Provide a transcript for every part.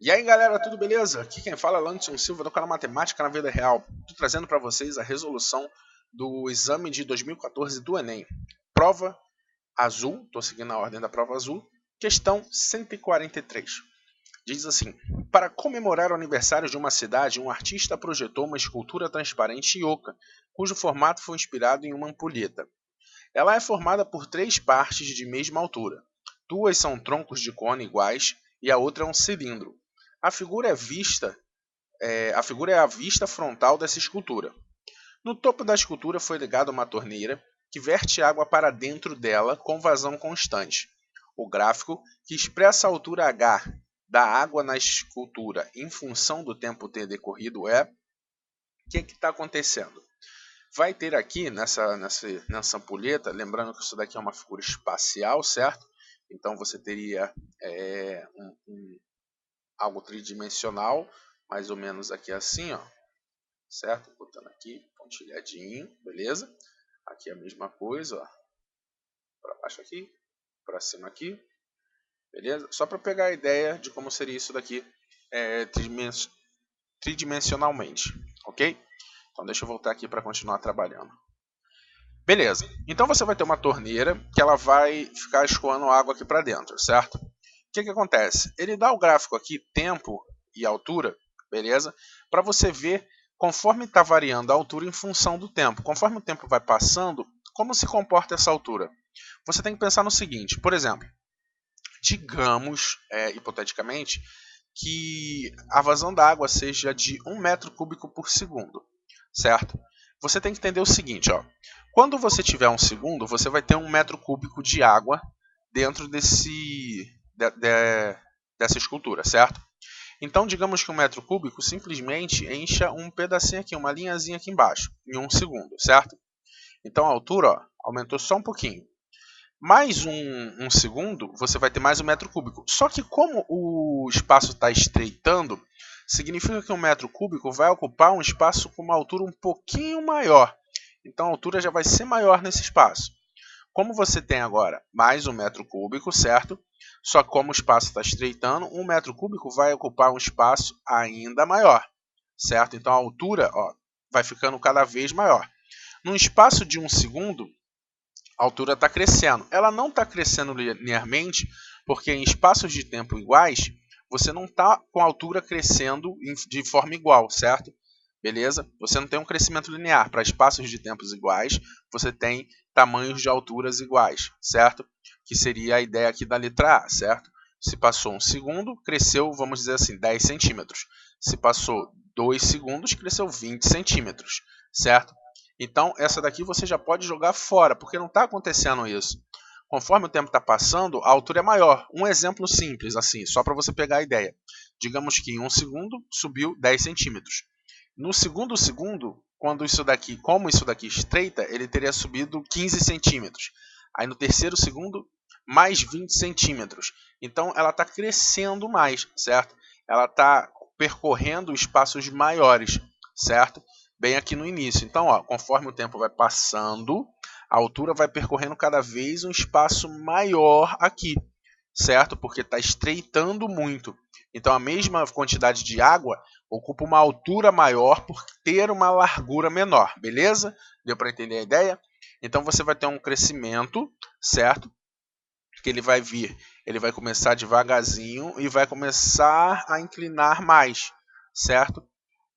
E aí galera, tudo beleza? Aqui quem fala é Landerson Silva do canal Matemática na Vida Real. Estou trazendo para vocês a resolução do exame de 2014 do Enem. Prova azul, estou seguindo a ordem da prova azul, questão 143. Diz assim: para comemorar o aniversário de uma cidade, um artista projetou uma escultura transparente e oca, cujo formato foi inspirado em uma ampulheta. Ela é formada por três partes de mesma altura. Duas são troncos de cone iguais e a outra é um cilindro. A figura é a vista frontal dessa escultura. No topo da escultura foi ligada uma torneira que verte água para dentro dela com vazão constante. O gráfico, que expressa a altura h da água na escultura em função do tempo ter decorrido é... O que está acontecendo? Vai ter aqui nessa ampulheta, lembrando que isso daqui é uma figura espacial, certo? Então você teria algo tridimensional, mais ou menos aqui assim, ó, certo? Botando aqui, pontilhadinho, beleza? Aqui é a mesma coisa, ó, para baixo aqui, para cima aqui, beleza? Só para pegar a ideia de como seria isso daqui tridimensionalmente, ok? Então deixa eu voltar aqui para continuar trabalhando. Beleza, então você vai ter uma torneira que ela vai ficar escoando água aqui para dentro, certo? O que acontece? Ele dá o gráfico aqui, tempo e altura, beleza? Para você ver conforme está variando a altura em função do tempo. Conforme o tempo vai passando, como se comporta essa altura? Você tem que pensar no seguinte, por exemplo, digamos, hipoteticamente, que a vazão da água seja de 1 metro cúbico por segundo, certo? Você tem que entender o seguinte, ó. Quando você tiver um segundo, você vai ter 1 metro cúbico de água dentro dessa escultura, certo? Então, digamos que 1 metro cúbico simplesmente encha um pedacinho aqui, uma linhazinha aqui embaixo, em 1 segundo, certo? Então, a altura, ó, aumentou só um pouquinho. Mais um segundo, você vai ter mais 1 metro cúbico. Só que como o espaço está estreitando, significa que 1 metro cúbico vai ocupar um espaço com uma altura um pouquinho maior. Então a altura já vai ser maior nesse espaço. Como você tem agora mais 1 metro cúbico, certo? Só que como o espaço está estreitando, 1 metro cúbico vai ocupar um espaço ainda maior, certo? Então a altura, ó, vai ficando cada vez maior. Num espaço de 1 segundo, a altura está crescendo. Ela não está crescendo linearmente, porque em espaços de tempo iguais, você não está com a altura crescendo de forma igual, certo? Beleza? Você não tem um crescimento linear. Para espaços de tempos iguais, você tem tamanhos de alturas iguais, certo? Que seria a ideia aqui da letra A, certo? Se passou 1 segundo, cresceu, vamos dizer assim, 10 centímetros. Se passou 2 segundos, cresceu 20 centímetros, certo? Então, essa daqui você já pode jogar fora, porque não está acontecendo isso. Conforme o tempo está passando, a altura é maior. Um exemplo simples, assim, só para você pegar a ideia. Digamos que em 1 segundo subiu 10 centímetros. No segundo segundo, como isso daqui estreita, ele teria subido 15 centímetros. Aí no terceiro segundo, mais 20 centímetros. Então ela está crescendo mais, certo? Ela está percorrendo espaços maiores, certo? Bem aqui no início. Então, ó, conforme o tempo vai passando, a altura vai percorrendo cada vez um espaço maior aqui, certo? Porque está estreitando muito. Então a mesma quantidade de água ocupa uma altura maior por ter uma largura menor, beleza? Deu para entender a ideia? Então você vai ter um crescimento, certo? Que ele vai começar devagarzinho e vai começar a inclinar mais, certo?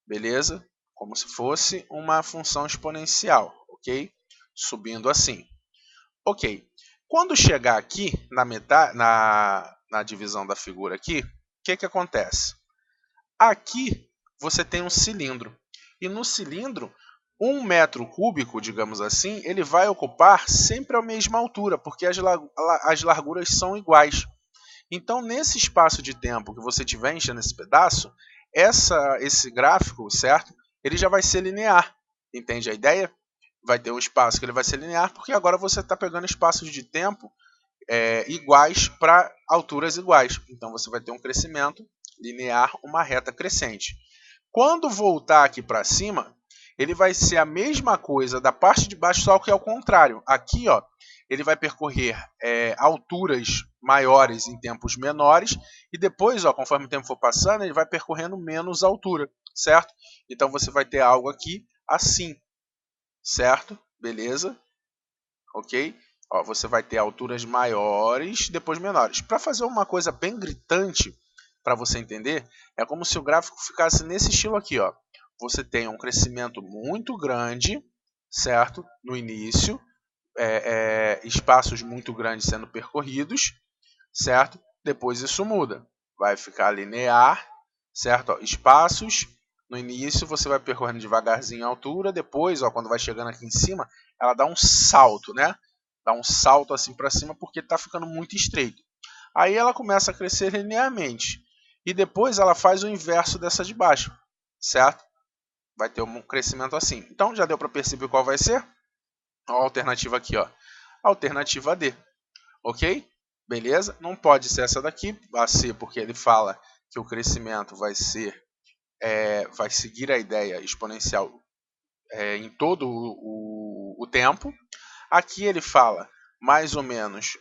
Beleza? Como se fosse uma função exponencial, ok? Subindo assim. Ok. Quando chegar aqui na divisão da figura aqui, o que acontece? Aqui você tem um cilindro. E no cilindro, 1 metro cúbico, digamos assim, ele vai ocupar sempre a mesma altura, porque as larguras são iguais. Então, nesse espaço de tempo que você estiver enchendo esse pedaço, esse gráfico, certo? Ele já vai ser linear. Entende a ideia? Vai ter um espaço que ele vai ser linear, porque agora você está pegando espaços de tempo iguais para alturas iguais. Então você vai ter um crescimento linear, uma reta crescente. Quando voltar aqui para cima, ele vai ser a mesma coisa da parte de baixo, só que ao contrário. Aqui, ó, ele vai percorrer alturas maiores em tempos menores, e depois, ó, conforme o tempo for passando, ele vai percorrendo menos altura, certo? Então você vai ter algo aqui assim, certo? Beleza? Ok? Ó, você vai ter alturas maiores, depois menores. Para fazer uma coisa bem gritante, para você entender, é como se o gráfico ficasse nesse estilo aqui, ó. Você tem um crescimento muito grande, certo? No início, espaços muito grandes sendo percorridos, certo? Depois isso muda, vai ficar linear, certo? Ó, espaços, no início você vai percorrendo devagarzinho a altura, depois, ó, quando vai chegando aqui em cima, ela dá um salto, né? Dá um salto assim para cima porque está ficando muito estreito. Aí ela começa a crescer linearmente e depois ela faz o inverso dessa de baixo, certo? Vai ter um crescimento assim. Então já deu para perceber qual vai ser? A alternativa aqui, ó. Alternativa D, ok? Beleza? Não pode ser essa daqui, a C, porque ele fala que o crescimento vai seguir a ideia exponencial em todo o tempo. Aqui ele fala mais ou menos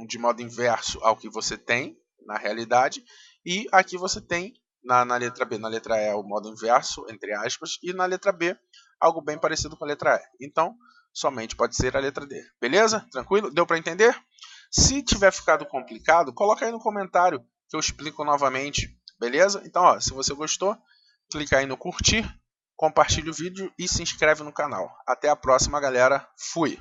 de modo inverso ao que você tem na realidade, e aqui você tem na letra B, na letra E o modo inverso, entre aspas, e na letra B algo bem parecido com a letra E. Então, somente pode ser a letra D. Beleza? Tranquilo? Deu para entender? Se tiver ficado complicado, coloca aí no comentário que eu explico novamente. Beleza? Então, ó, se você gostou, clica aí no curtir, compartilha o vídeo e se inscreve no canal. Até a próxima, galera. Fui!